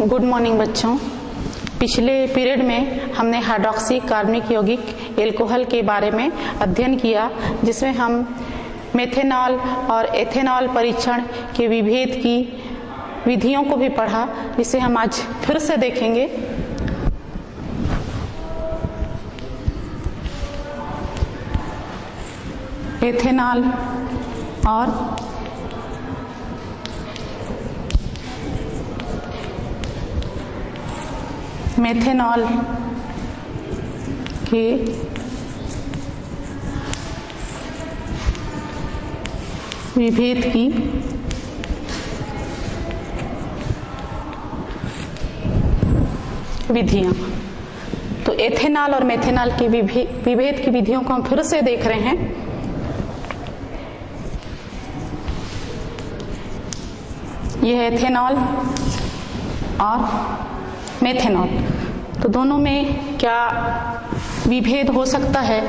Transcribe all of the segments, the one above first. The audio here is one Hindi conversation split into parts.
गुड मॉर्निंग बच्चों। पिछले पीरियड में हमने हाइड्रोक्सी कार्बनिक यौगिक एल्कोहल के बारे में अध्ययन किया, जिसमें हम मेथेनॉल और एथेनॉल परीक्षण के विभेद की विधियों को भी पढ़ा, जिसे हम आज फिर से देखेंगे। एथेनॉल और मेथेनॉल के विभेद की विधियां। तो एथेनॉल और मेथेनॉल की विभेद की विधियों को हम फिर से देख रहे हैं। यह है एथेनॉल और मेथेनॉल। तो दोनों में क्या विभेद हो सकता है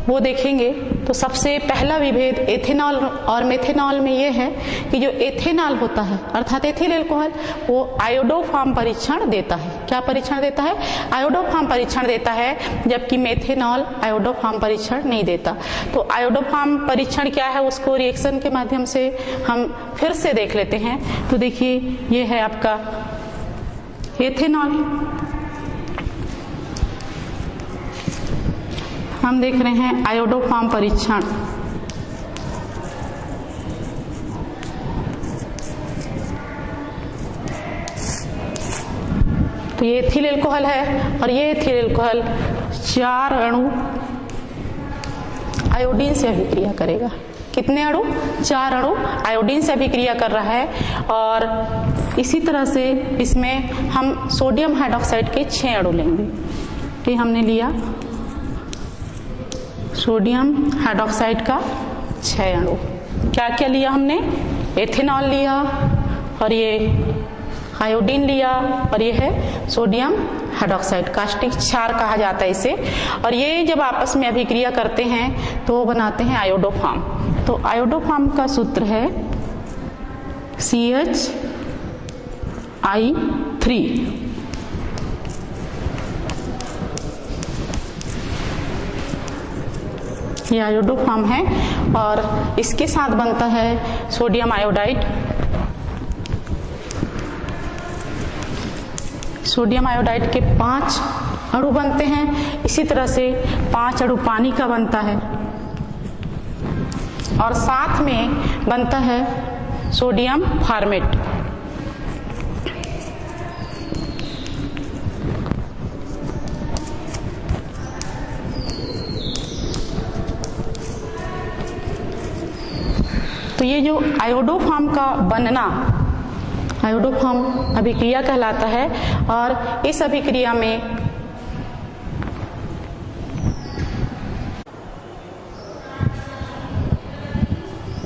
वो देखेंगे। तो सबसे पहला विभेद एथेनॉल और मेथेनॉल में ये है कि जो एथेनॉल होता है अर्थात एथिल एल्कोहल, वो आयोडोफॉर्म परीक्षण देता है। क्या परीक्षण देता है? आयोडोफॉर्म परीक्षण देता है, जबकि मेथेनॉल आयोडोफॉर्म परीक्षण नहीं देता। तो आयोडोफॉर्म परीक्षण क्या है, उसको रिएक्शन के माध्यम से हम फिर से देख लेते हैं। तो देखिए, ये है आपका एथेनॉल। हम देख रहे हैं आयोडोफॉर्म परीक्षण। तो ये एथिल एल्कोहल है और ये एथिल एल्कोहल 4 अणु आयोडीन से अभिक्रिया करेगा। कितने अणु? 4 अणु आयोडीन से अभिक्रिया कर रहा है। और इसी तरह से इसमें हम सोडियम हाइड्रोक्साइड के 6 अणु लेंगे। ये हमने लिया सोडियम हाइड्रोक्साइड का 6 अणु। क्या क्या लिया हमने? एथेनॉल लिया और ये आयोडीन लिया और ये है सोडियम हाइड्रोक्साइड, कास्टिक क्षार कहा जाता है इसे। और ये जब आपस में अभिक्रिया करते हैं तो बनाते हैं आयोडोफॉर्म। तो आयोडोफॉर्म का सूत्र है CH3। ये आयोडोफॉर्म है और इसके साथ बनता है सोडियम आयोडाइड। सोडियम आयोडाइड के 5 अणु बनते हैं। इसी तरह से 5 अणु पानी का बनता है और साथ में बनता है सोडियम फॉर्मेट। तो ये जो आयोडोफॉर्म का बनना आयोडोफॉर्म अभिक्रिया कहलाता है। और इस अभिक्रिया में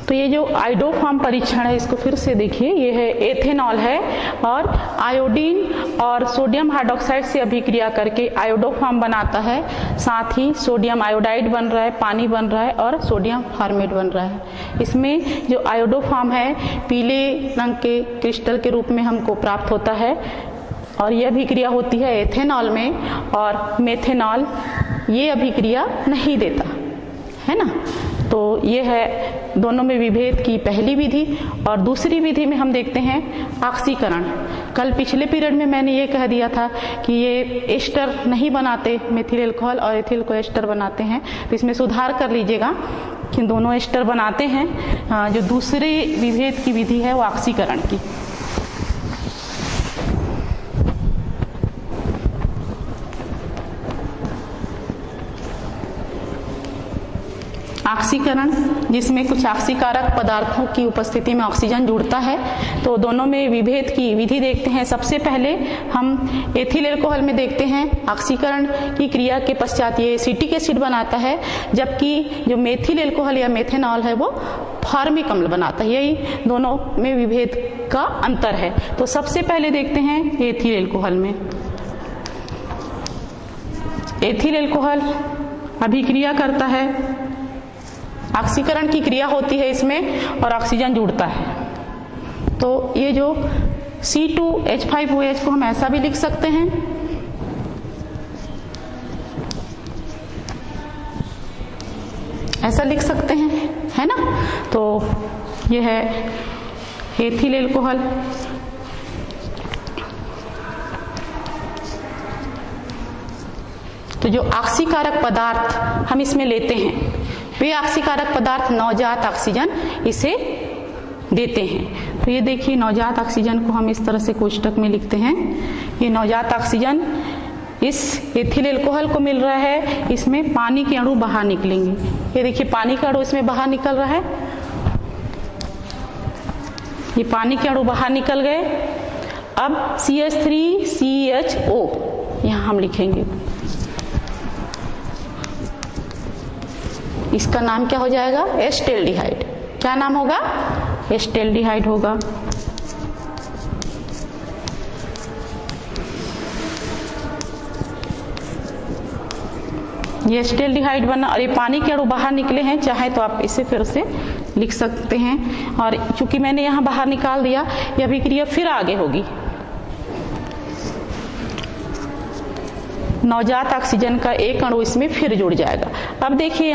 तो ये जो आयोडोफॉर्म परीक्षण है, इसको फिर से देखिए। ये है एथेनॉल है और आयोडीन और सोडियम हाइड्रोक्साइड से अभिक्रिया करके आयोडोफॉर्म बनाता है। साथ ही सोडियम आयोडाइड बन रहा है, पानी बन रहा है और सोडियम फॉर्मेट बन रहा है। इसमें जो आयोडोफॉर्म है पीले रंग के क्रिस्टल के रूप में हमको प्राप्त होता है और यह अभिक्रिया होती है एथेनॉल में। और मेथेनॉल ये अभिक्रिया नहीं देता है ना। तो ये है दोनों में विभेद की पहली विधि। और दूसरी विधि में हम देखते हैं ऑक्सीकरण। कल पिछले पीरियड में मैंने ये कह दिया था कि ये एस्टर नहीं बनाते, मेथिल एल्कोहल और एथिल को एस्टर बनाते हैं। तो इसमें सुधार कर लीजिएगा कि दोनों एस्टर बनाते हैं। जो दूसरी विभेद की विधि है वो ऑक्सीकरण की। ऑक्सीकरण, जिसमें कुछ ऑक्सीकारक पदार्थों की उपस्थिति में ऑक्सीजन जुड़ता है। तो दोनों में विभेद की विधि देखते हैं। सबसे पहले हम एथिल एल्कोहल में देखते हैं ऑक्सीकरण की क्रिया के पश्चात ये एसिटिक एसिड बनाता है, जबकि जो मेथिल एल्कोहल या मेथेनॉल है वो फॉर्मिक अम्ल बनाता है। यही दोनों में विभेद का अंतर है। तो सबसे पहले देखते हैं एथिल एल्कोहल में। एथिल एल्कोहल अभिक्रिया करता है, ऑक्सीकरण की क्रिया होती है इसमें और ऑक्सीजन जुड़ता है। तो ये जो C2H5OH को हम ऐसा भी लिख सकते हैं, ऐसा लिख सकते हैं, है ना। तो ये है एथिल एल्कोहल। तो जो ऑक्सीकारक पदार्थ हम इसमें लेते हैं वे ऑक्सीकारक पदार्थ नवजात ऑक्सीजन इसे देते हैं। तो ये देखिए नवजात ऑक्सीजन को हम इस तरह से कोष्टक में लिखते हैं। ये नवजात ऑक्सीजन इस एथिल एल्कोहल को मिल रहा है, इसमें पानी के अणु बाहर निकलेंगे। ये देखिए पानी का अणु इसमें बाहर निकल रहा है, ये पानी के अणु बाहर निकल गए। अब CH3CHO यहां हम लिखेंगे, इसका नाम क्या हो जाएगा, एस्टेल्डिहाइड। क्या नाम होगा, एस्टेल्डिहाइड होगा। ये एस्टेल्डिहाइड बना और ये पानी के अणु बाहर निकले हैं, चाहे तो आप इसे फिर से लिख सकते हैं। और चूंकि मैंने यहाँ बाहर निकाल दिया, यह अभिक्रिया फिर आगे होगी। नवजात ऑक्सीजन का एक अणु इसमें फिर जुड़ जाएगा। अब देखिए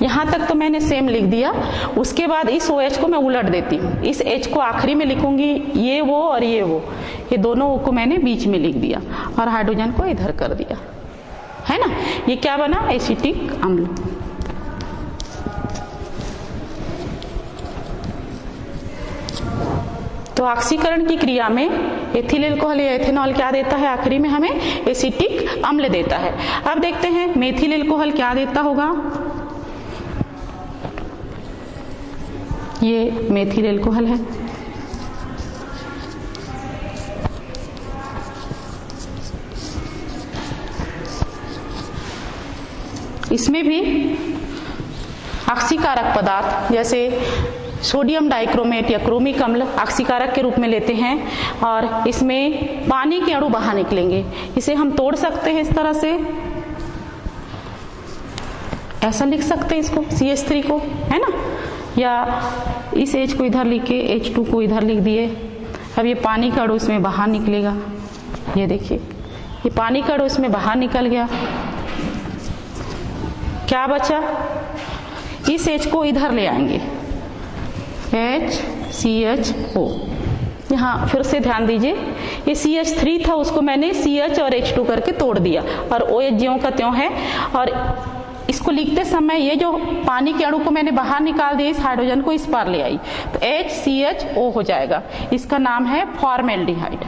यहाँ तक तो मैंने सेम लिख दिया। उसके बाद इस OH को मैं उलट देती हूँ, इस H को आखिरी में लिखूंगी, ये वो और ये वो, ये दोनों को मैंने बीच में लिख दिया और हाइड्रोजन को इधर कर दिया, है ना। ये क्या बना, एसिटिक अम्ल। तो ऑक्सीकरण की क्रिया में एथिल एल्कोहल या एथेनॉल क्या देता है, आखिरी में हमें एसिटिक अम्ल देता है। अब देखते हैं मेथिल एल्कोहल क्या देता होगा। ये मेथिल एल्कोहल है, इसमें भी ऑक्सीकारक पदार्थ जैसे सोडियम डाइक्रोमेट या क्रोमिक अम्ल ऑक्सीकारक के रूप में लेते हैं और इसमें पानी के अणु बाहर निकलेंगे। इसे हम तोड़ सकते हैं इस तरह से, ऐसा लिख सकते हैं इसको, CH3 को, है ना, या इस H को इधर लिख के H2 को इधर लिख दिए। अब ये पानी का अणु इसमें बाहर निकलेगा, ये देखिए ये पानी का अणु इसमें बाहर निकल गया। क्या बचा, इस H को इधर ले आएंगे, HCHO। यहाँ फिर से ध्यान दीजिए, ये CH3 था, उसको मैंने CH और H2 करके तोड़ दिया और OH ज्यों का त्यों है। और इसको लिखते समय ये जो पानी के अणु को मैंने बाहर निकाल दिया, इस हाइड्रोजन को इस पार ले आई, तो HCHO हो जाएगा। इसका नाम है फॉर्मेल्डिहाइड।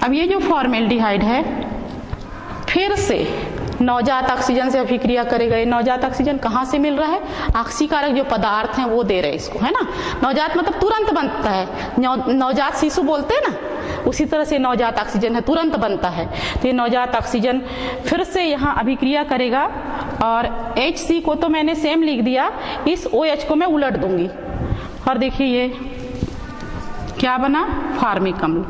अब ये जो फॉर्मेल्डिहाइड है फिर से नवजात ऑक्सीजन से अभिक्रिया करेगा। ये नवजात ऑक्सीजन कहाँ से मिल रहा है, ऑक्सीकारक जो पदार्थ हैं वो दे रहे हैं इसको, है ना। नवजात मतलब तुरंत बनता है, नवजात शिशु बोलते हैं ना, उसी तरह से नवजात ऑक्सीजन है, तुरंत बनता है। तो ये नवजात ऑक्सीजन फिर से यहाँ अभिक्रिया करेगा और HC को तो मैंने सेम लिख दिया, इस OH को मैं उलट दूंगी और देखिए ये क्या बना, फॉर्मिक अम्ल।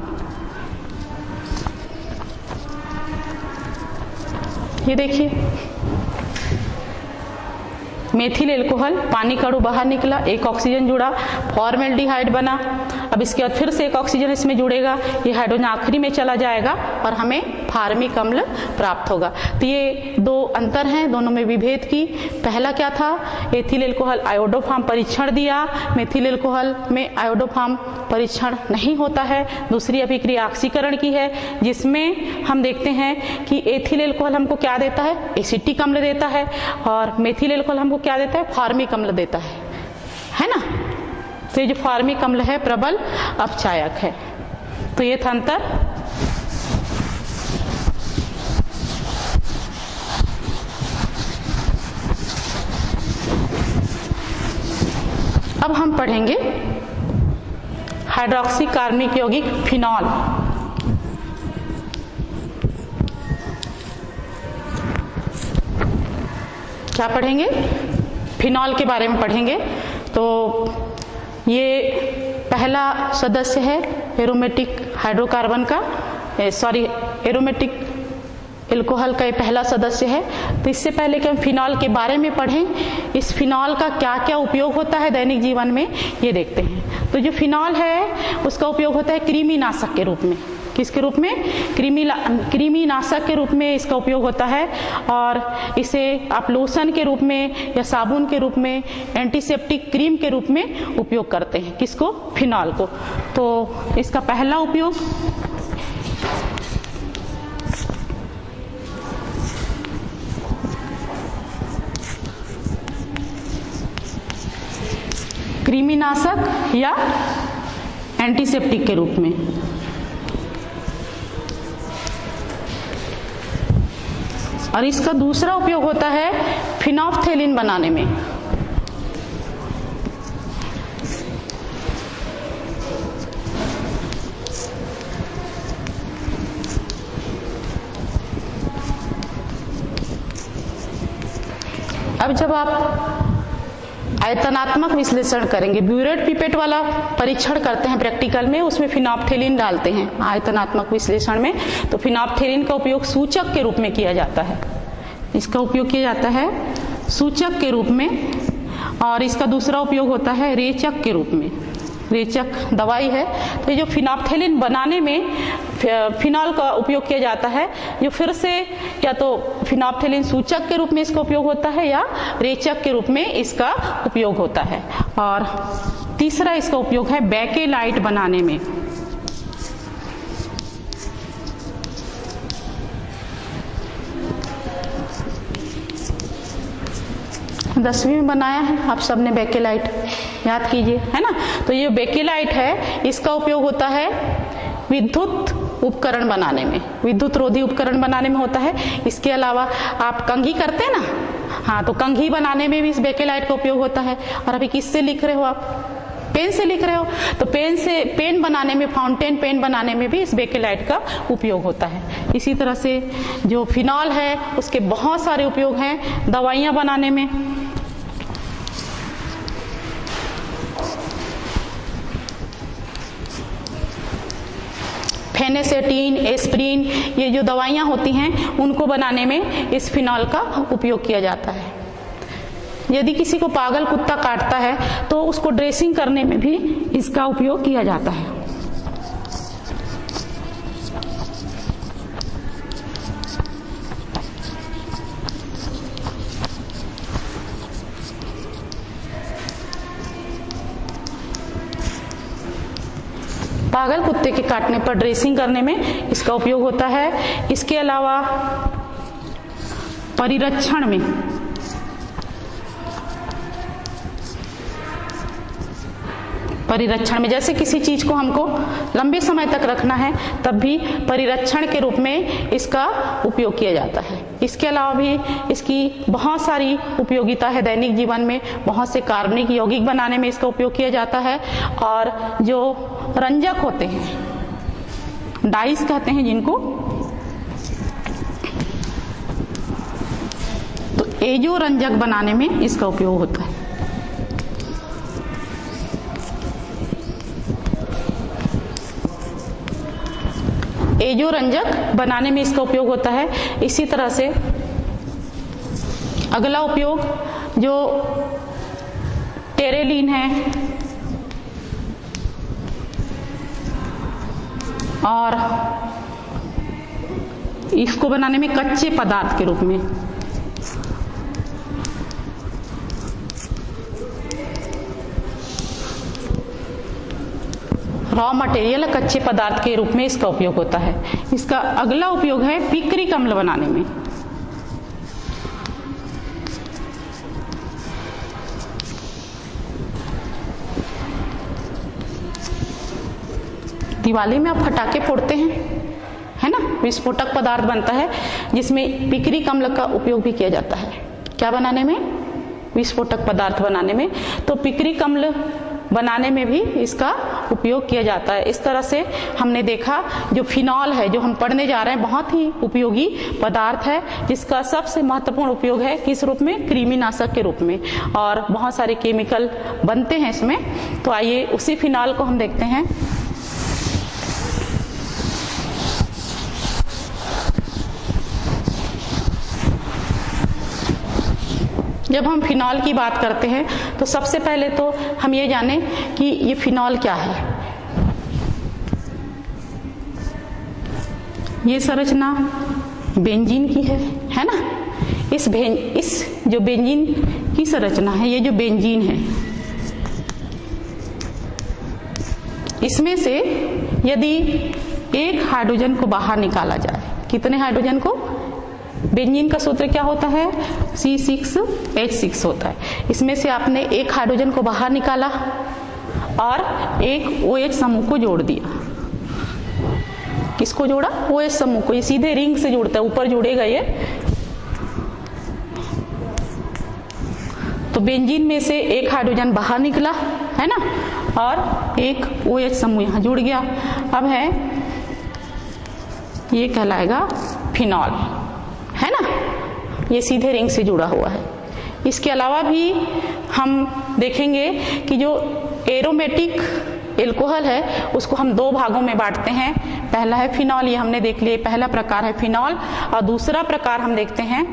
ये देखिए मेथिल एल्कोहल, पानी का अणु बाहर निकला, एक ऑक्सीजन जुड़ा, फॉर्मेल्डिहाइड बना। अब इसके बाद फिर से एक ऑक्सीजन इसमें जुड़ेगा, ये हाइड्रोजन आखिरी में चला जाएगा और हमें फॉर्मिक अम्ल प्राप्त होगा। तो ये दो अंतर हैं, दोनों में विभेद की। पहला क्या था, एथिल एल्कोहल आयोडोफॉर्म परीक्षण दिया, मेथिल एल्कोहल में आयोडोफॉर्म परीक्षण नहीं होता है। दूसरी अभिक्रिया ऑक्सीकरण की है, जिसमें हम देखते हैं कि एथिल एल्कोहल हमको क्या देता है, एसिटिक अम्ल देता है, और मेथिल एल्कोहल हमको क्या देता है, फॉर्मिक अम्ल देता है ना। तो ये जो फॉर्मिक अम्ल है प्रबल अपचायक है। तो ये था अंतर। अब हम पढ़ेंगे हाइड्रोक्सी कार्बनिक यौगिक फिनॉल। क्या पढ़ेंगे, फिनॉल के बारे में पढ़ेंगे। तो ये पहला सदस्य है एरोमेटिक हाइड्रोकार्बन का, एरोमेटिक एल्कोहल का ये पहला सदस्य है। तो इससे पहले कि हम फिनॉल के बारे में पढ़ें, इस फिनॉल का क्या क्या उपयोग होता है दैनिक जीवन में, ये देखते हैं। तो जो फिनॉल है उसका उपयोग होता है कृमिनाशक के रूप में। किसके रूप में? कृमिनाशक के रूप में इसका उपयोग होता है। और इसे आप लोशन के रूप में या साबुन के रूप में, एंटीसेप्टिक क्रीम के रूप में उपयोग करते हैं। किसको? फिनॉल को। तो इसका पहला उपयोग कृमिनाशक या एंटीसेप्टिक के रूप में। और इसका दूसरा उपयोग होता है फिनोल्फ्थेलिन बनाने में। अब जब आप आयतनात्मक विश्लेषण करेंगे, ब्यूरेट पिपेट वाला परीक्षण करते हैं प्रैक्टिकल में, उसमें फिनोल्फ्थेलिन डालते हैं आयतनात्मक विश्लेषण में। तो फिनोल्फ्थेलिन का उपयोग सूचक के रूप में किया जाता है। इसका उपयोग किया जाता है सूचक के रूप में। और इसका दूसरा उपयोग होता है रेचक के रूप में। रेचक दवाई है। तो ये जो फिनोल्फ्थेलिन बनाने में फिनॉल का उपयोग किया जाता है, जो फिर से या तो फिनोल्फ्थेलिन सूचक के रूप में इसका उपयोग होता है या रेचक के रूप में इसका उपयोग होता है। और तीसरा इसका उपयोग है बेकेलाइट बनाने में। 10वीं में बनाया है आप सबने बेकेलाइट, याद कीजिए, है ना। तो ये बेकेलाइट है, इसका उपयोग होता है विद्युत उपकरण बनाने में, विद्युत रोधी उपकरण बनाने में होता है। इसके अलावा आप कंघी करते हैं ना, हाँ, तो कंघी बनाने में भी इस बेकेलाइट का उपयोग होता है। और अभी किससे लिख रहे हो आप? पेन से लिख रहे हो, तो पेन बनाने में, फाउंटेन पेन बनाने में भी इस बेकेलाइट का उपयोग होता है। इसी तरह से जो फिनॉल है उसके बहुत सारे उपयोग हैं दवाइयाँ बनाने में। फेनेसेटीन, एस्प्रिन, ये जो दवाइयाँ होती हैं उनको बनाने में इस फिनॉल का उपयोग किया जाता है। यदि किसी को पागल कुत्ता काटता है तो उसको ड्रेसिंग करने में भी इसका उपयोग किया जाता है। पागल कुत्ते के काटने पर ड्रेसिंग करने में इसका उपयोग होता है। इसके अलावा परिरक्षण में जैसे किसी चीज को हमको लंबे समय तक रखना है तब भी परिरक्षण के रूप में इसका उपयोग किया जाता है। इसके अलावा भी इसकी बहुत सारी उपयोगिता है दैनिक जीवन में, बहुत से कार्बनिक यौगिक बनाने में इसका उपयोग किया जाता है। और जो रंजक होते हैं, डाइस कहते हैं जिनको, तो एजो रंजक बनाने में इसका उपयोग होता है। एजो रंजक बनाने में इसका उपयोग होता है। इसी तरह से अगला उपयोग जो टेरेलिन है और इसको बनाने में कच्चे पदार्थ के रूप में, रॉ मटेरियल, कच्चे पदार्थ के रूप में इसका उपयोग होता है। इसका अगला उपयोग है पिक्रिक अम्ल बनाने में। दिवाली में आप पटाखे फोड़ते हैं, है ना, विस्फोटक पदार्थ बनता है जिसमें पिक्रिक अम्ल का उपयोग भी किया जाता है। क्या बनाने में? विस्फोटक पदार्थ बनाने में। तो पिक्रिक अम्ल बनाने में भी इसका उपयोग किया जाता है। इस तरह से हमने देखा जो फिनॉल है, जो हम पढ़ने जा रहे हैं, बहुत ही उपयोगी पदार्थ है जिसका सबसे महत्वपूर्ण उपयोग है किस रूप में? कृमिनाशक के रूप में। और बहुत सारे केमिकल बनते हैं इसमें। तो आइए उसी फिनॉल को हम देखते हैं। जब हम फिनॉल की बात करते हैं तो सबसे पहले तो हम ये जाने कि ये फिनॉल क्या है। ये संरचना बेंजीन की है ना। इस जो बेंजीन की संरचना है, ये जो बेंजीन है, इसमें से यदि एक हाइड्रोजन को बाहर निकाला जाए, कितने हाइड्रोजन को? बेंजीन का सूत्र क्या होता है? C6H6 होता है। इसमें से आपने एक हाइड्रोजन को बाहर निकाला और एक OH समूह को जोड़ दिया। किसको जोड़ा? OH समूह को। ये सीधे रिंग से जुड़ता है, ऊपर जुड़ेगा ये। तो बेंजीन में से एक हाइड्रोजन बाहर निकला है ना, और एक OH समूह यहां जुड़ गया। अब है ये कहलाएगा फिनॉल, है ना। ये सीधे रिंग से जुड़ा हुआ है। इसके अलावा भी हम देखेंगे कि जो एरोमेटिक एल्कोहल है उसको हम दो भागों में बांटते हैं। पहला है फिनॉल, ये हमने देख लिया, पहला प्रकार है फिनॉल। और दूसरा प्रकार हम देखते हैं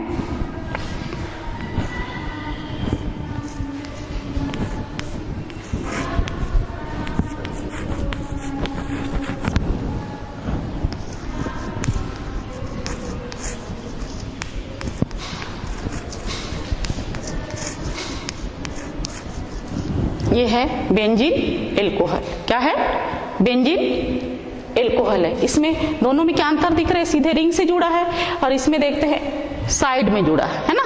ये है बेंजीन एल्कोहल। क्या है? बेंजीन एल्कोहल है। इसमें दोनों में क्या अंतर दिख रहा है? सीधे रिंग से जुड़ा है, और इसमें देखते हैं साइड में जुड़ा है ना,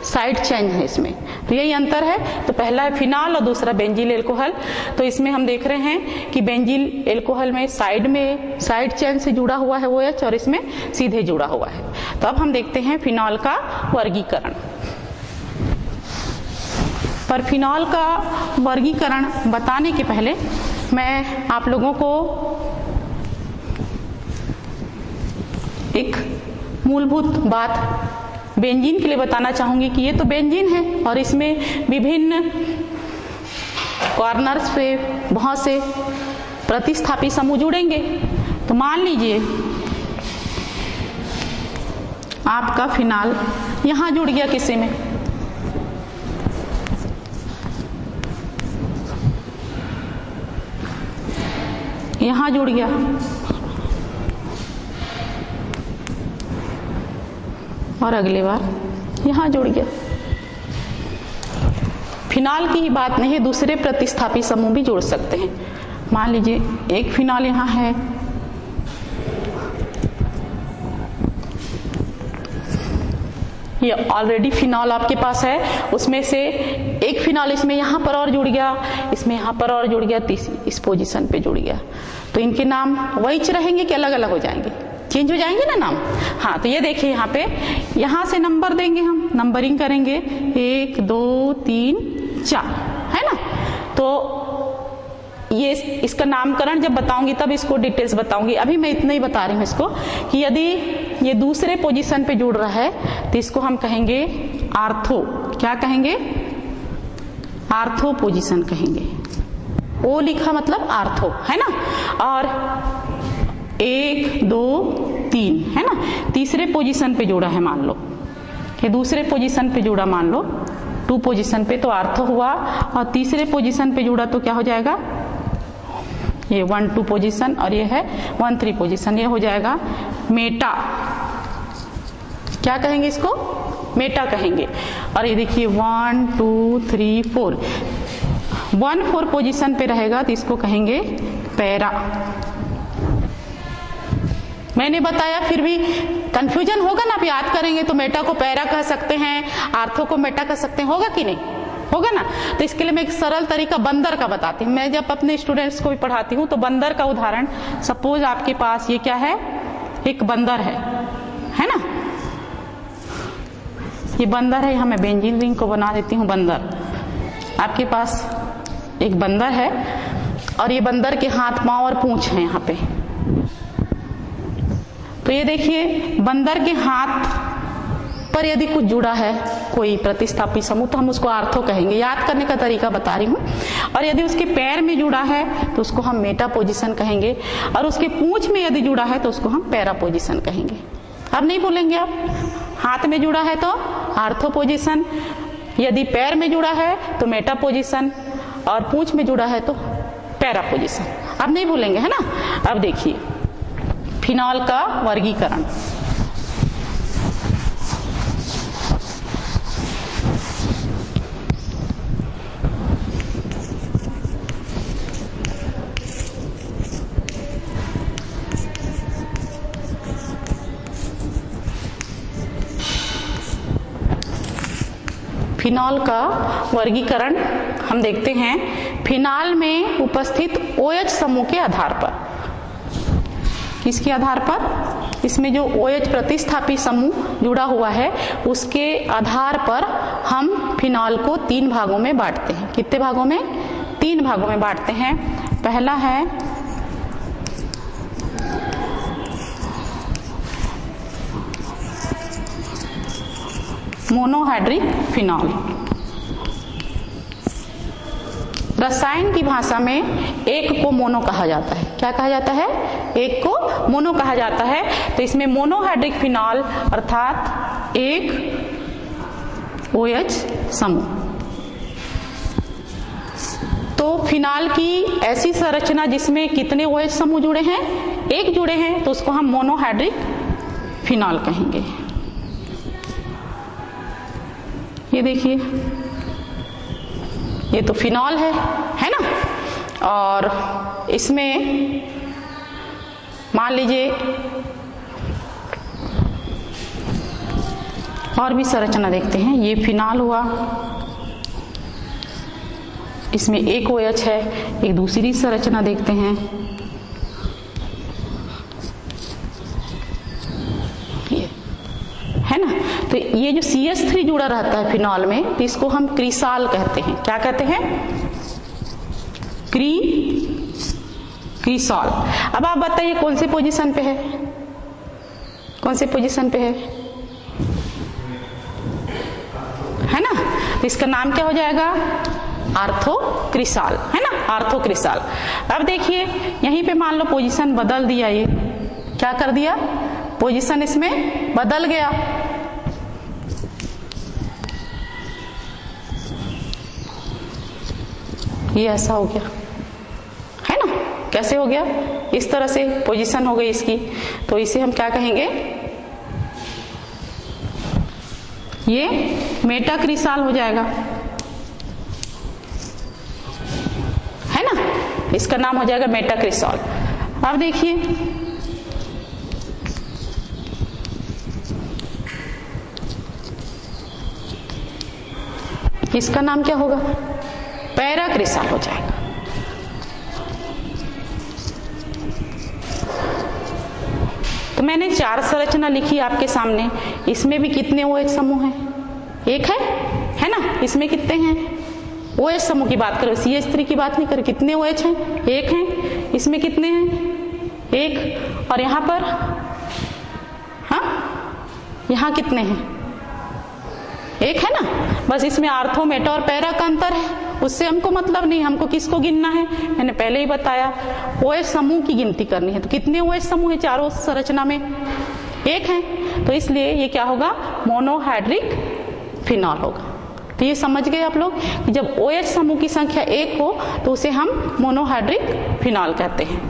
साइड चेंज है इसमें। तो यही अंतर है। तो पहला है फिनॉल और दूसरा बेंजीन एल्कोहल। तो इसमें हम देख रहे हैं कि बेंजीन एल्कोहल में साइड चेन से जुड़ा हुआ है OH, और इसमें सीधे जुड़ा हुआ है। तो अब हम देखते हैं फिनॉल का वर्गीकरण। पर फिनॉल का वर्गीकरण बताने के पहले मैं आप लोगों को एक मूलभूत बात बेंजीन के लिए बताना चाहूंगी कि ये तो बेंजीन है और इसमें विभिन्न कॉर्नर्स पे बहुत से प्रतिस्थापी समूह जुड़ेंगे। तो मान लीजिए आपका फिनॉल यहां जुड़ गया, किसी में यहां जुड़ गया, और अगली बार यहां जुड़ गया। फिनॉल की ही बात नहीं है, दूसरे प्रतिस्थापी समूह भी जोड़ सकते हैं। मान लीजिए एक फिनॉल यहां है, ये ऑलरेडी फिनॉल आपके पास है, उसमें से एक फिनॉल इसमें यहां पर और जुड़ गया, इसमें यहां पर और जुड़ गया, इस पोजीशन पे जुड़ गया। तो इनके नाम वही रहेंगे कि अलग अलग हो जाएंगे? चेंज हो जाएंगे ना नाम। हाँ, तो ये देखिए यहाँ पे, यहां से नंबर देंगे, हम नंबरिंग करेंगे 1 2 3 4, है ना। तो ये इसका नामकरण जब बताऊंगी तब इसको डिटेल्स बताऊंगी। अभी मैं इतना ही बता रही हूँ इसको कि यदि ये दूसरे पोजीशन पे जुड़ रहा है तो इसको हम कहेंगे आर्थो। क्या कहेंगे? आर्थो पोजीशन कहेंगे। ओ लिखा मतलब आर्थो, है ना। और 1 2 3, है ना, तीसरे पोजीशन पे जुड़ा है, मान लो कि दूसरे पोजीशन पे जुड़ा, मान लो 2 पोजीशन पे, तो आर्थो हुआ। और तीसरे पोजीशन पे जुड़ा तो क्या हो जाएगा? ये 1 2 पोजीशन, और ये है 1 3 पोजीशन, ये हो जाएगा मेटा। क्या कहेंगे इसको? मेटा कहेंगे। और ये देखिए 1 2 3 4, 1 4 पोजीशन पे रहेगा तो इसको कहेंगे पैरा। मैंने बताया, फिर भी कंफ्यूजन होगा ना। आप याद करेंगे तो मेटा को पैरा कह सकते हैं, आर्थो को मेटा कह सकते हैं, होगा कि नहीं? होगा ना। तो इसके लिए मैं एक सरल तरीका बंदर का बताती हूँ। मैं जब अपने स्टूडेंट्स को भी पढ़ाती हूँ तो बंदर का उदाहरण, सपोज आपके पास ये क्या है? एक बंदर है ना। ये बंदर है, यहां मैं बेंजीन रिंग को बना देती हूँ बंदर। आपके पास एक बंदर है और ये बंदर के हाथ पांव और पूंछ है यहाँ पे। तो ये देखिए बंदर के हाथ पर यदि कुछ जुड़ा है, कोई प्रतिस्थापी समूह, तो हम उसको आर्थो कहेंगे। याद करने का तरीका बता रही हूँ। और यदि उसके पैर में जुड़ा है तो उसको हम मेटा पोजीशन कहेंगे, और उसके पूंछ में यदि जुड़ा है तो उसको हम पैरा पोजीशन कहेंगे। अब नहीं बोलेंगे आप? हाथ में जुड़ा है तो आर्थो पोजीशन, यदि पैर में जुड़ा है तो मेटा पोजीशन और पूंछ में जुड़ा है तो पैरा पोजीशन। अब नहीं भूलेंगे, है ना। अब देखिए फिनॉल का वर्गीकरण। फिनॉल का वर्गीकरण हम देखते हैं फिनॉल में उपस्थित OH समूह के आधार पर। किसके आधार पर? इसमें जो OH प्रतिस्थापी समूह जुड़ा हुआ है उसके आधार पर हम फिनॉल को 3 भागों में बांटते हैं। कितने भागों में? 3 भागों में बांटते हैं। पहला है मोनोहाइड्रिक फिनॉल। रसायन की भाषा में एक को मोनो कहा जाता है। क्या कहा जाता है? एक को मोनो कहा जाता है। तो इसमें मोनोहाइड्रिक फिनॉल अर्थात एक OH समूह। तो फिनॉल की ऐसी संरचना जिसमें कितने OH समूह जुड़े हैं? एक जुड़े हैं, तो उसको हम मोनोहाइड्रिक फिनॉल कहेंगे। ये देखिए, ये तो फिनॉल है ना। और इसमें मान लीजिए और भी संरचना देखते हैं। ये फिनॉल हुआ, इसमें एक OH है। एक दूसरी संरचना देखते हैं, ये है ना। तो ये जो CH3 जुड़ा रहता है फिनॉल में, तो इसको हम क्रिसाल कहते हैं। क्या कहते हैं? क्रिसॉल। अब आप बताइए कौन से पोजीशन पे है? कौन से पोजीशन पे है ना। तो इसका नाम क्या हो जाएगा? आर्थोक्रिसाल, है ना, आर्थोक्रिसाल। अब देखिए यहीं पे मान लो पोजीशन बदल दिया, ये क्या कर दिया? पोजीशन इसमें बदल गया। ये ऐसा हो गया, है ना। कैसे हो गया? इस तरह से पोजीशन हो गई इसकी। तो इसे हम क्या कहेंगे? ये मेटाक्रिसाल हो जाएगा, है ना। इसका नाम हो जाएगा मेटाक्रिसाल। अब देखिए इसका नाम क्या होगा? पैराक्रिसाल हो जाएगा। तो मैंने 4 संरचना लिखी आपके सामने। इसमें भी कितने OH समूह हैं? एक है ना। इसमें कितने हैं? OH समूह की बात करो, CH3 की बात नहीं करो। कितने OH हैं? एक हैं। इसमें कितने हैं? एक। और यहाँ पर, हाँ, यहाँ कितने हैं? एक है ना। बस इसमें आर्थो, मेटा और पैरा का अंतर है, उससे हमको मतलब नहीं। हमको किसको गिनना है? मैंने पहले ही बताया, OH समूह की गिनती करनी है। तो कितने OH समूह है चारों संरचना में? एक है। तो इसलिए ये क्या होगा? मोनोहाइड्रिक फिनॉल होगा। तो ये समझ गए आप लोग कि जब OH समूह की संख्या एक हो तो उसे हम मोनोहाइड्रिक फिनॉल कहते हैं।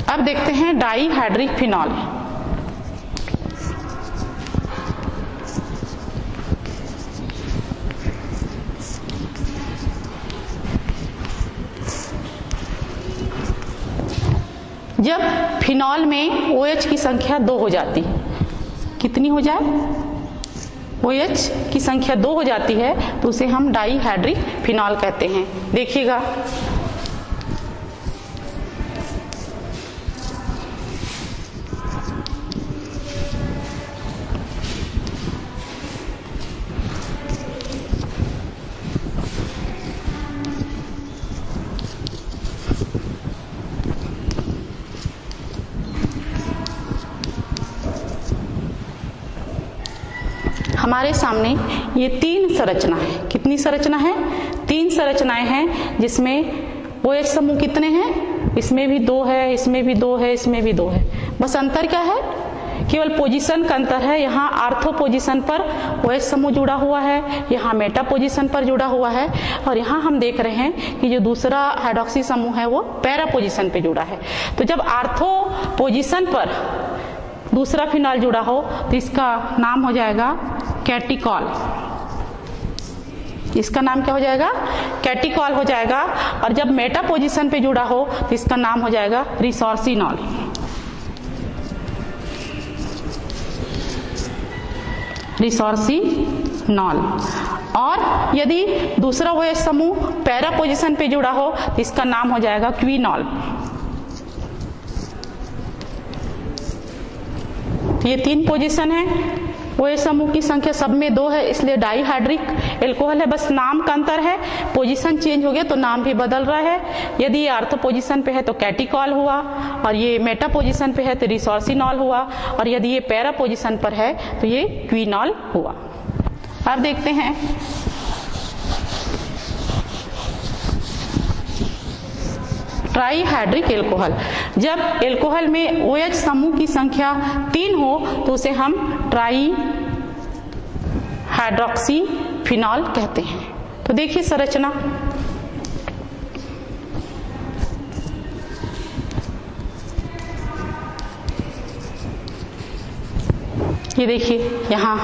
अब देखते हैं डाईहाइड्रिक फिनॉल। जब फिनॉल में OH की संख्या 2 हो जाती है, कितनी हो जाए? OH की संख्या 2 हो जाती है तो उसे हम डाईहाइड्रिक फिनॉल कहते हैं। देखिएगा हमारे सामने ये 3 संरचना है। कितनी संरचना है? 3 संरचनाएं हैं जिसमें OH समूह कितने हैं? इसमें भी 2 है, इसमें भी 2 है, इसमें भी 2 है। बस अंतर क्या है? केवल पोजीशन का अंतर है। यहाँ आर्थो पोजीशन पर OH समूह जुड़ा हुआ है, यहाँ मेटा पोजीशन पर जुड़ा हुआ है, और यहाँ हम देख रहे हैं कि जो दूसरा हाइड्रोक्सी समूह है वो पैरा पोजीशन पे जुड़ा है। तो जब आर्थो पोजीशन पर दूसरा फिनॉल जुड़ा हो तो इसका नाम हो जाएगा कैटिकॉल। इसका नाम क्या हो जाएगा? कैटिकॉल हो जाएगा। और जब मेटा पोजीशन पे जुड़ा हो तो इसका नाम हो जाएगा रिसोर्सिनॉल। रिसोर्सिनॉल। और यदि दूसरा OH समूह पैरा पोजीशन पे जुड़ा हो तो इसका नाम हो जाएगा क्विनॉल। ये 3 पोजीशन है। OH समूह की संख्या सब में 2 है, इसलिए डाईहाइड्रिक एल्कोहल है। बस नाम का अंतर है, पोजीशन चेंज हो गया तो नाम भी बदल रहा है। यदि ये आर्थो पोजीशन पे है तो कैटिकॉल हुआ, और ये मेटा पोजीशन पे है तो रिसोर्सिनॉल हुआ, और यदि ये पैरा पोजीशन पर है तो ये क्विनॉल हुआ। अब देखते हैं ट्राईहाइड्रिक एल्कोहल। जब एल्कोहल में OH समूह की संख्या 3 हो तो उसे हम ट्राई हाइड्रोक्सी फिनॉल कहते हैं। तो देखिए संरचना, ये देखिए यहाँ,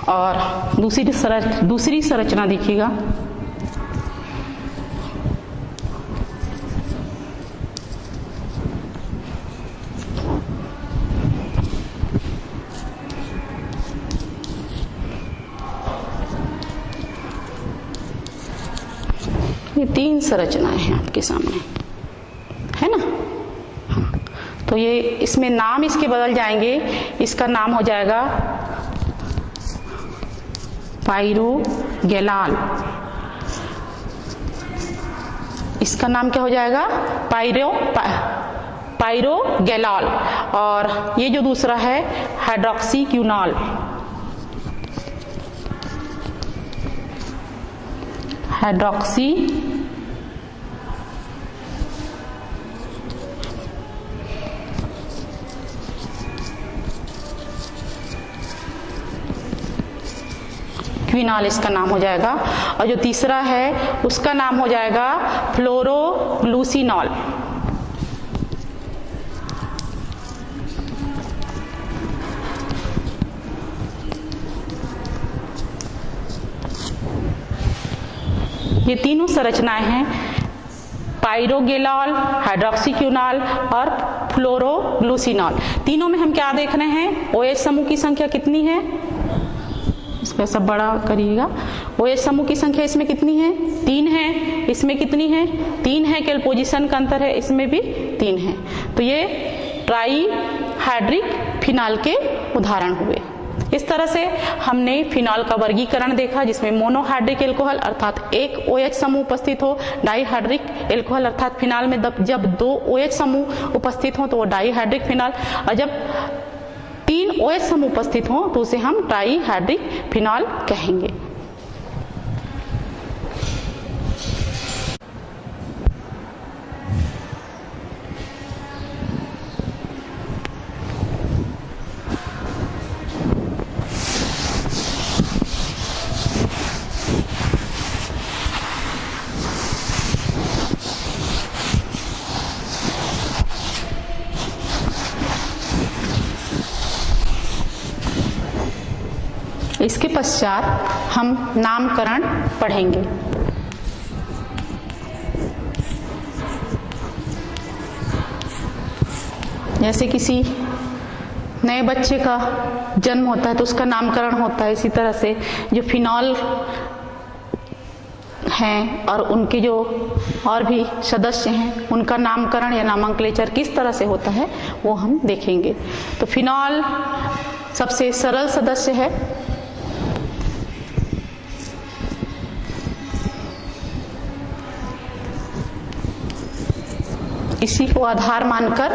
और दूसरी संरचना देखिएगा। ये 3 संरचनाएं हैं आपके सामने, है ना? हाँ। तो ये इसमें नाम इसके बदल जाएंगे। इसका नाम हो जाएगा पाइरोगैलाल। इसका नाम क्या हो जाएगा? पाइरोगैलाल। और ये जो दूसरा है हाइड्रोक्सी क्विनॉल। हाइड्रोक्सी क्विनॉल इसका नाम हो जाएगा। और जो तीसरा है उसका नाम हो जाएगा फ्लोरोग्लूसिनॉल। ये तीनों संरचनाएं हैं, पाइरोगैलाल, हाइड्रोक्सीक्विनॉल और फ्लोरोग्लूसिनॉल। तीनों में हम क्या देख रहे हैं? OH समूह की संख्या कितनी है? इसको सब बड़ा करिएगा। OH समूह की संख्या इसमें कितनी है? 3 है। इसमें कितनी है? 3 है। केवल पोजीशन का अंतर है, इसमें भी 3 है। तो ये ट्राईहाइड्रिक फिनॉल के उदाहरण हुए। इस तरह से हमने फिनॉल का वर्गीकरण देखा, जिसमें मोनोहाइड्रिक एल्कोहल अर्थात एक OH समूह उपस्थित हो, डाईहाइड्रिक एल्कोहल अर्थात फिनॉल में जब 2 OH समूह उपस्थित हो तो वो डाईहाइड्रिक फिनॉल, और जब 3 OH समूह उपस्थित हो तो उसे हम ट्राईहाइड्रिक फिनॉल कहेंगे। इसके पश्चात हम नामकरण पढ़ेंगे। जैसे किसी नए बच्चे का जन्म होता है तो उसका नामकरण होता है, इसी तरह से जो फिनॉल हैं और उनके जो और भी सदस्य हैं उनका नामकरण या नामंक्लेचर किस तरह से होता है वो हम देखेंगे। तो फिनॉल सबसे सरल सदस्य है। इसी को आधार मानकर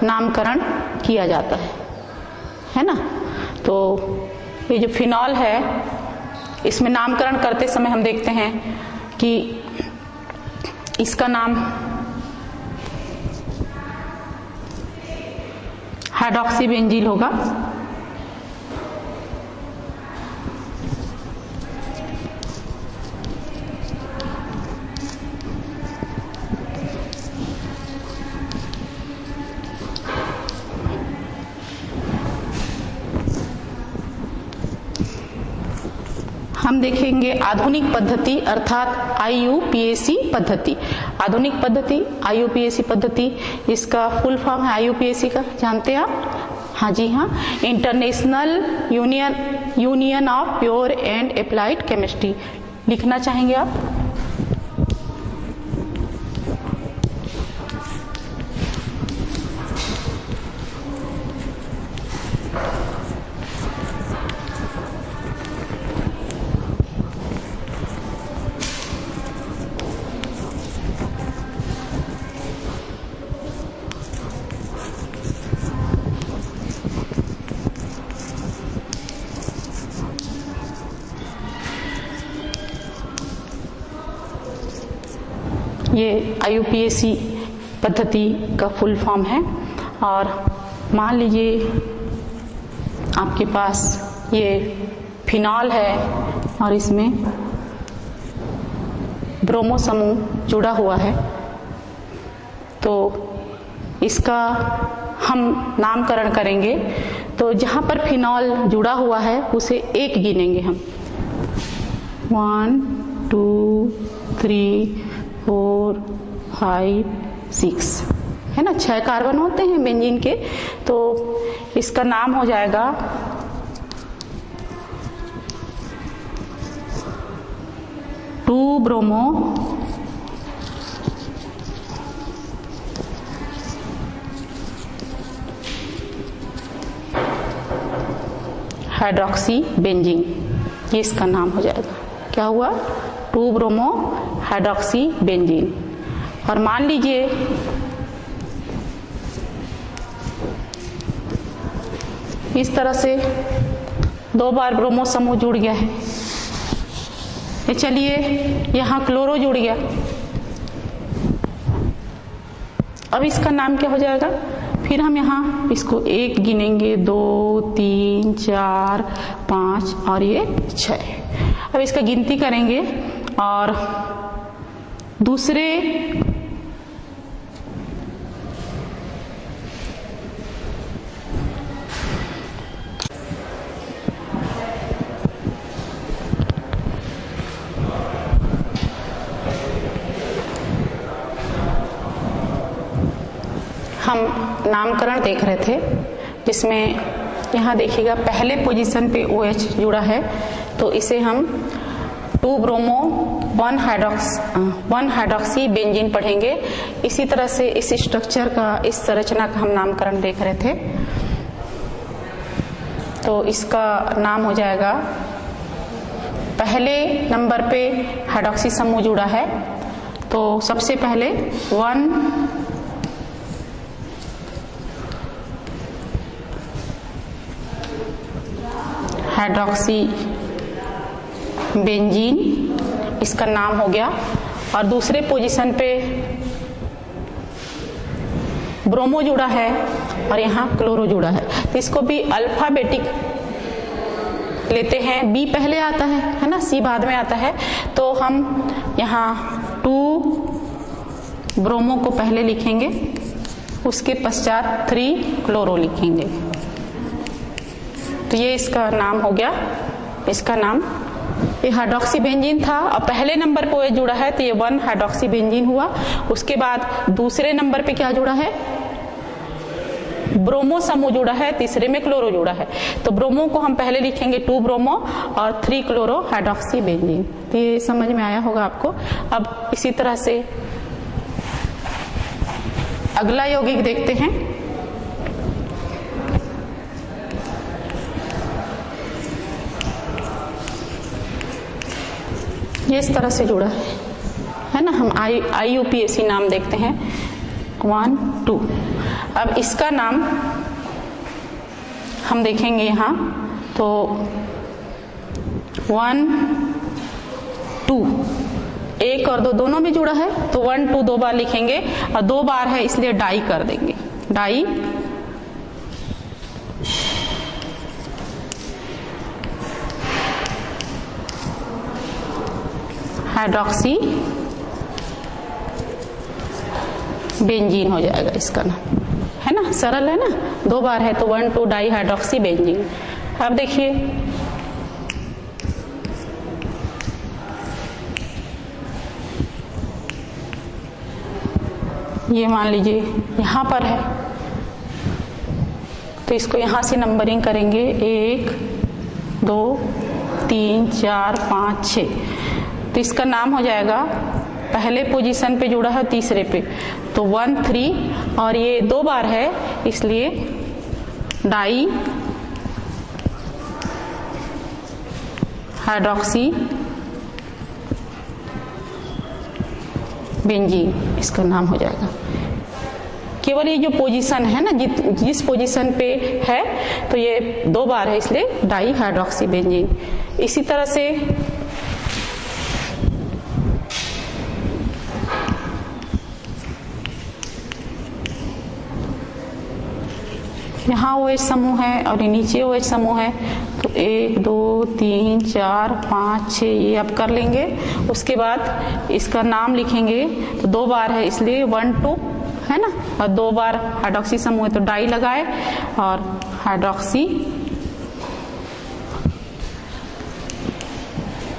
नामकरण किया जाता है ना। तो ये जो फिनॉल है इसमें नामकरण करते समय हम देखते हैं कि इसका नाम हाइड्रॉक्सी बेंजील होगा। हम देखेंगे आधुनिक पद्धति अर्थात IUPAC पद्धति। आधुनिक पद्धति IUPAC पद्धति, इसका फुल फॉर्म है IUPAC का, जानते हैं आप? हाँ जी हाँ, international union of pure and applied chemistry. लिखना चाहेंगे आप? ये IUPAC पद्धति का फुल फॉर्म है। और मान लीजिए आपके पास ये फिनॉल है और इसमें ब्रोमो समूह जुड़ा हुआ है, तो इसका हम नामकरण करेंगे। तो जहाँ पर फिनॉल जुड़ा हुआ है उसे एक गिनेंगे हम, 1 2 3 4 5 6, है ना, 6 कार्बन होते हैं बेंजीन के। तो इसका नाम हो जाएगा टू ब्रोमो हाइड्रॉक्सी बेंजीन, ये इसका नाम हो जाएगा। क्या हुआ? 2 ब्रोमो हाइड्रॉक्सी बेंजीन। और मान लीजिए इस तरह से 2 बार ब्रोमो समूह जुड़ गया है। ये चलिए यहाँ क्लोरो जुड़ गया, अब इसका नाम क्या हो जाएगा? फिर हम यहाँ इसको 1 गिनेंगे, 2 3 4 5 और ये 6। अब इसका गिनती करेंगे और दूसरे हम नामकरण देख रहे थे, जिसमें यहाँ देखिएगा पहले पोजीशन पे OH जुड़ा है, तो इसे हम 2 ब्रोमो 1 हाइड्रॉक्सी बेंजीन पढ़ेंगे। इसी तरह से इस स्ट्रक्चर का, इस संरचना का हम नामकरण देख रहे थे। तो इसका नाम हो जाएगा, पहले नंबर पे हाइड्रॉक्सी समूह जुड़ा है, तो सबसे पहले 1 हाइड्रॉक्सी बेंजीन, इसका नाम हो गया। और दूसरे पोजीशन पे ब्रोमो जुड़ा है और यहाँ क्लोरो जुड़ा है, तो इसको भी अल्फाबेटिक लेते हैं। B पहले आता है ना, C बाद में आता है। तो हम यहाँ 2 ब्रोमो को पहले लिखेंगे, उसके पश्चात 3 क्लोरो लिखेंगे। तो ये इसका नाम हो गया। इसका नाम, ये हाइड्रॉक्सी बेंजीन था और पहले नंबर पे OH जुड़ा है, तो ये 1 हाइड्रॉक्सी बेंजीन हुआ। उसके बाद दूसरे नंबर पे क्या जुड़ा है? ब्रोमो समूह जुड़ा है, तीसरे में क्लोरो जुड़ा है। तो ब्रोमो को हम पहले लिखेंगे 2 ब्रोमो और 3 क्लोरो हाइड्रॉक्सी बेंजीन। तो ये समझ में आया होगा आपको। अब इसी तरह से अगला यौगिक देखते हैं। ये इस तरह से जुड़ा है ना, हम IUPAC नाम देखते हैं 1 2। अब इसका नाम हम देखेंगे यहाँ, तो 1 2, 1 और 2 दोनों में जुड़ा है, तो 1 2 2 बार लिखेंगे और 2 बार है इसलिए डाई कर देंगे, डाई हाइड्रोक्सी बेंजीन हो जाएगा इसका नाम, है ना, सरल है ना, 2 बार है तो 1,2 डाई हाइड्रोक्सी बेंजीन। अब देखिए ये मान लीजिए यहाँ पर है तो इसको यहाँ से नंबरिंग करेंगे 1 2 3 4 5 6। तो इसका नाम हो जाएगा, पहले पोजीशन पे जुड़ा है तीसरे पे तो 1 3 और ये 2 बार है इसलिए डाई हाइड्रोक्सी बेंजीन इसका नाम हो जाएगा। केवल ये जो पोजीशन है ना, जिस पोजीशन पे है तो ये 2 बार है इसलिए डाई हाइड्रोक्सी बेंजीन। इसी तरह से यहाँ OH समूह है और नीचे OH समूह है तो 1 2 3 4 5 6 ये अब कर लेंगे। उसके बाद इसका नाम लिखेंगे तो 2 बार है इसलिए 1 2 है ना, और 2 बार हाइड्रोक्सी समूह है तो डाई लगाए और हाइड्रोक्सी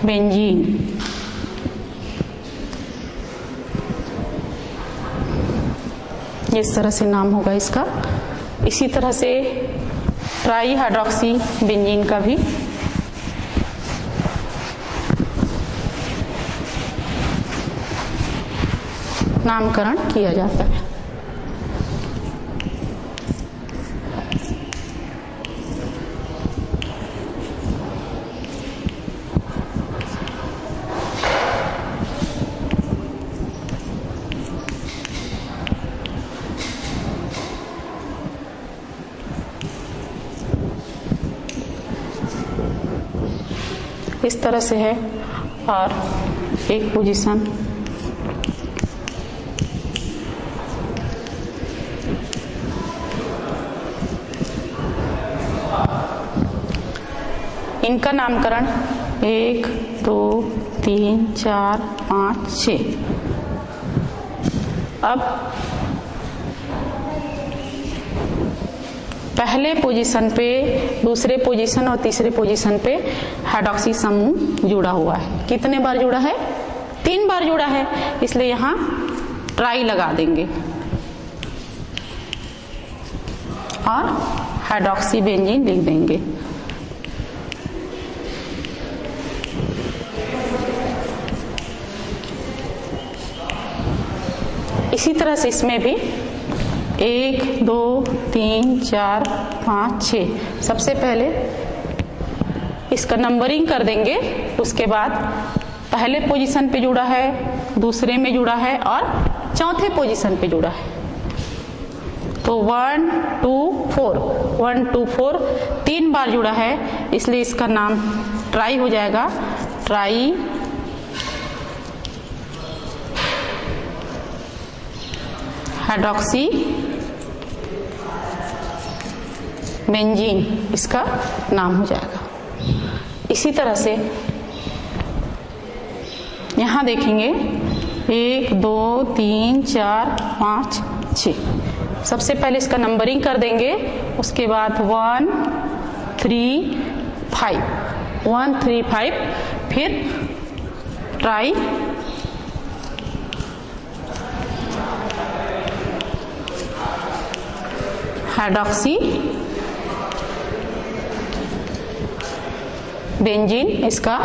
बेंजीन। इस तरह से नाम होगा इसका। इसी तरह से ट्राई हाइड्रोक्सी बेंजीन का भी नामकरण किया जाता है। इस तरह से है और एक पोजीशन इनका नामकरण 1 2 3 4 5 6। अब पहले पोजीशन पे, दूसरे पोजीशन और तीसरे पोजीशन पे हाइड्रोक्सी समूह जुड़ा हुआ है। कितने बार जुड़ा है? 3 बार जुड़ा है इसलिए यहाँ ट्राई लगा देंगे और हाइड्रोक्सी बेंजीन लिख देंगे। इसी तरह से इसमें भी 1 2 3 4 5 6 सबसे पहले इसका नंबरिंग कर देंगे। उसके बाद पहले पोजीशन पे जुड़ा है, दूसरे में जुड़ा है और चौथे पोजीशन पे जुड़ा है तो 1 2 4 1 2 4 3 बार जुड़ा है इसलिए इसका नाम ट्राई हो जाएगा। ट्राई हाइड्रोक्सी बेंजीन इसका नाम हो जाएगा। इसी तरह से यहाँ देखेंगे 1 2 3 4 5 6 सबसे पहले इसका नंबरिंग कर देंगे। उसके बाद 1 3 5 1 3 5 फिर ट्राई हाइड्रोक्सी बेंजीन इसका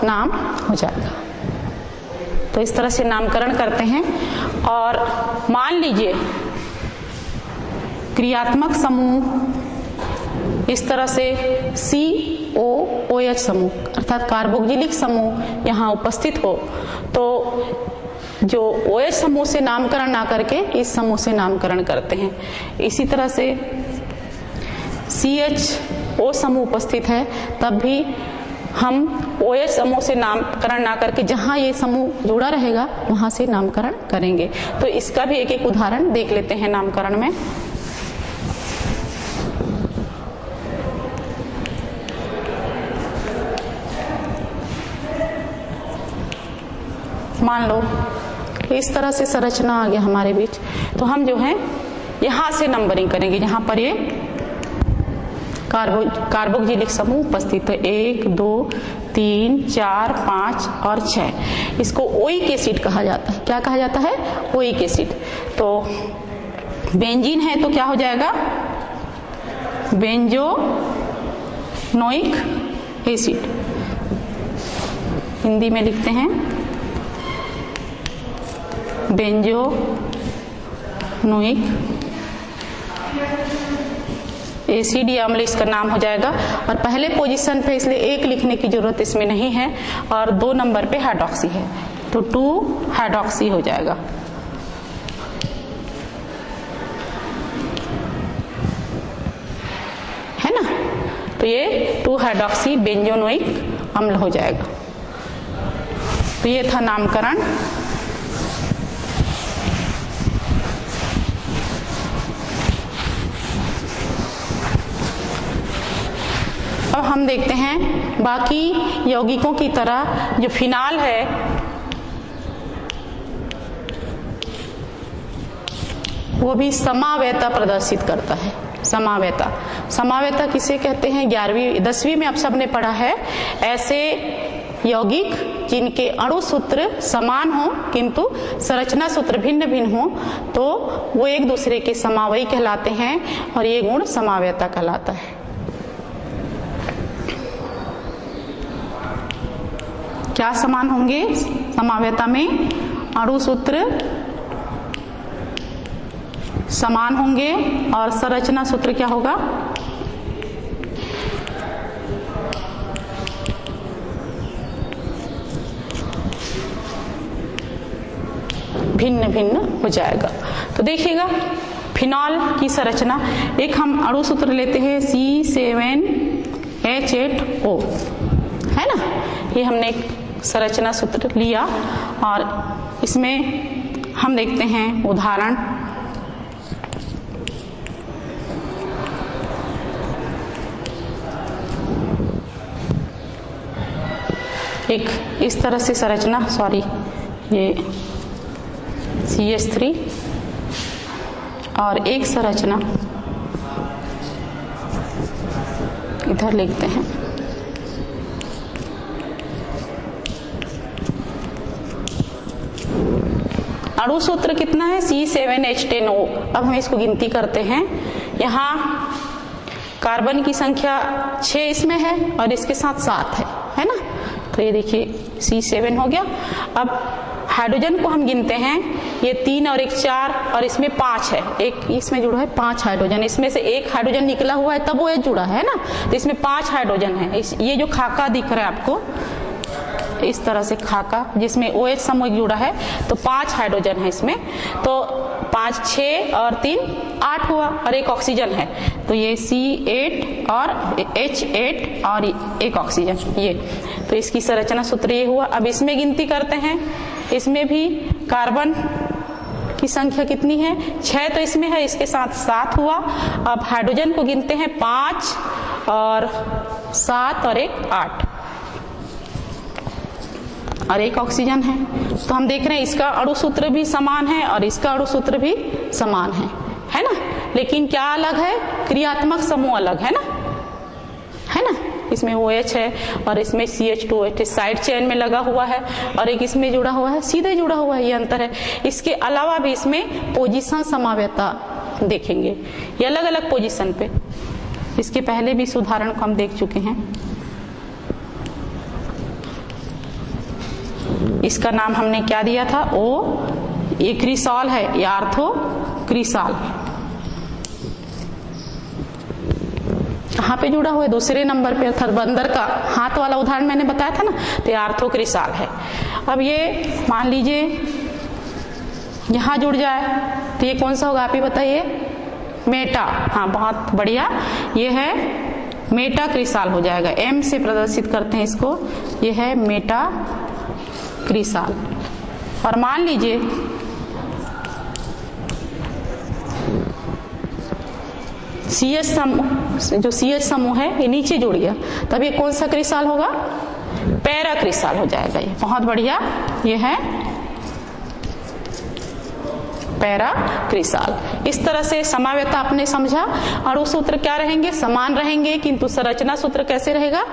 नाम हो जाएगा। तो इस तरह से नामकरण करते हैं। और मान लीजिए क्रियात्मक समूह इस तरह से COOH समूह अर्थात कार्बोक्जिलिक समूह यहाँ उपस्थित हो तो जो OH समूह से नामकरण ना करके इस समूह से नामकरण करते हैं। इसी तरह से CHO समूह उपस्थित है तब भी हम OH समूह से नामकरण ना करके जहां ये समूह जुड़ा रहेगा वहां से नामकरण करेंगे। तो इसका भी एक एक उदाहरण देख लेते हैं नामकरण में। मान लो इस तरह से संरचना आ गया हमारे बीच, तो हम जो है यहां से नंबरिंग करेंगे। जहां पर ये कार्बोक्जिलिक समूह उपस्थित है 1 2 3 4 5 और 6, इसको ओइक एसिड कहा जाता है। क्या कहा जाता है? Oic acid. तो बेंजीन है तो क्या हो जाएगा? बेंजोनोइक एसिड। हिंदी में लिखते हैं बेंजोनोइक एसिड, या अम्ल इसका नाम हो जाएगा। और पहले पोजीशन पे इसलिए 1 लिखने की जरूरत इसमें नहीं है, और 2 नंबर पे हाइड्रोक्सी है, तो 2 हाइड्रोक्सी हो जाएगा। है ना? तो ये 2 हाइड्रोक्सी बेंजोनोइक अम्ल हो जाएगा। तो ये था नामकरण। अब हम देखते हैं बाकी यौगिकों की तरह जो फिनाल है वो भी समावयता प्रदर्शित करता है। समावयता, समावयता किसे कहते हैं? 11वीं 10वीं में आप सबने पढ़ा है। ऐसे यौगिक जिनके अणु सूत्र समान हो किंतु संरचना सूत्र भिन्न भिन्न हो, तो वो एक दूसरे के समावयी कहलाते हैं, और ये गुण समावयता कहलाता है। क्या समान होंगे समावयता में? अणु सूत्र समान होंगे, और संरचना सूत्र क्या होगा? भिन्न भिन्न हो जाएगा। तो देखिएगा फिनॉल की संरचना, एक हम अणु सूत्र लेते हैं C7H8O, है ना? ये हमने एक संरचना सूत्र लिया, और इसमें हम देखते हैं उदाहरण। एक इस तरह से संरचना, सॉरी ये CH3, और एक संरचना इधर लिखते हैं अणु सूत्र कितना है? C7H10O। अब हम इसको गिनती करते हैं। यहाँ कार्बन की संख्या 6 इसमें है, और इसके साथ 7 है ना? तो ये देखिए C7 हो गया। अब हाइड्रोजन को हम गिनते हैं, ये 3 और 1 4, और इसमें 5 है। एक इसमें जुड़ा है 5 हाइड्रोजन, इसमें से 1 हाइड्रोजन निकला हुआ है तब वो जुड़ा है ना, तो इसमें 5 हाइड्रोजन है। ये जो खाका दिख रहा है आपको इस तरह से खाका, जिसमें OH समूह जुड़ा है, तो 5 हाइड्रोजन है इसमें। तो 5 6 और 3 8 हुआ, और एक ऑक्सीजन है, तो ये C8 और H8 और एक ऑक्सीजन, ये तो इसकी संरचना सूत्र ये हुआ। अब इसमें गिनती करते हैं, इसमें भी कार्बन की संख्या कितनी है? 6 तो इसमें है, इसके साथ 7 हुआ। अब हाइड्रोजन को गिनते हैं 5 और 7 और 1 8, और एक ऑक्सीजन है। तो हम देख रहे हैं इसका अणु सूत्र भी समान है और इसका अणु सूत्र भी समान है ना? लेकिन क्या अलग है? क्रियात्मक समूह अलग है ना, है ना? इसमें OH है और इसमें CH2 साइड चेन में लगा हुआ है, और एक इसमें जुड़ा हुआ है, सीधे जुड़ा हुआ है, ये अंतर है। इसके अलावा भी इसमें पोजीशन समावयता देखेंगे, ये अलग अलग पोजीशन पे। इसके पहले भी इस उदाहरण को हम देख चुके हैं। इसका नाम हमने क्या दिया था? ये क्रिसॉल है, ये आर्थो क्रिसॉल। कहाँ पे जुड़ा हुआ है? दूसरे नंबर पे, अर्थात बंदर का हाथ वाला उदाहरण मैंने बताया था ना, तो ये आर्थो क्रिसॉल है। अब ये मान लीजिए यहाँ जुड़ जाए तो ये कौन सा होगा? आप ही बताइए। मेटा, हाँ बहुत बढ़िया, ये है मेटा क्रिसॉल हो जाएगा। M से प्रदर्शित करते हैं इसको, ये है मेटा क्रिसॉल। और मान लीजिए CH समूह, जो CH समूह है ये नीचे जुड़ गया, तब ये कौन सा क्रिसॉल होगा? पैरा क्रिसॉल हो जाएगा। ये बहुत बढ़िया, ये है पैराक्रिसाल। इस तरह से समाव्यता आपने समझा। अणु सूत्र क्या रहेंगे? समान रहेंगे, किंतु संरचना सूत्र कैसे रहेगा?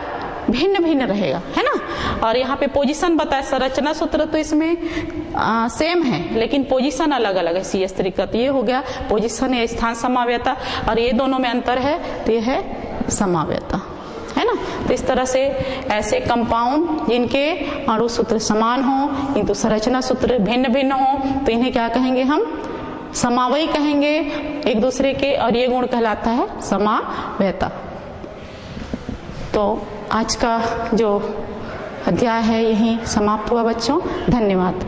भिन्न भिन्न रहेगा, है ना। और यहाँ पे पोजीशन बताया, संरचना सूत्र तो इसमें सेम है लेकिन पोजीशन अलग अलग है। CH3 का तो ये हो गया पोजीशन या स्थान समाव्यता, और ये दोनों में अंतर है तो ये है समाव्यता, है ना। तो इस तरह से ऐसे कंपाउंड जिनके अणु सूत्र समान हो किंतु संरचना सूत्र भिन्न भिन्न हो तो इन्हें क्या कहेंगे? हम समावयी कहेंगे एक दूसरे के, और ये गुण कहलाता है समाव्यता। तो आज का जो अध्याय है यही समाप्त हुआ बच्चों। धन्यवाद।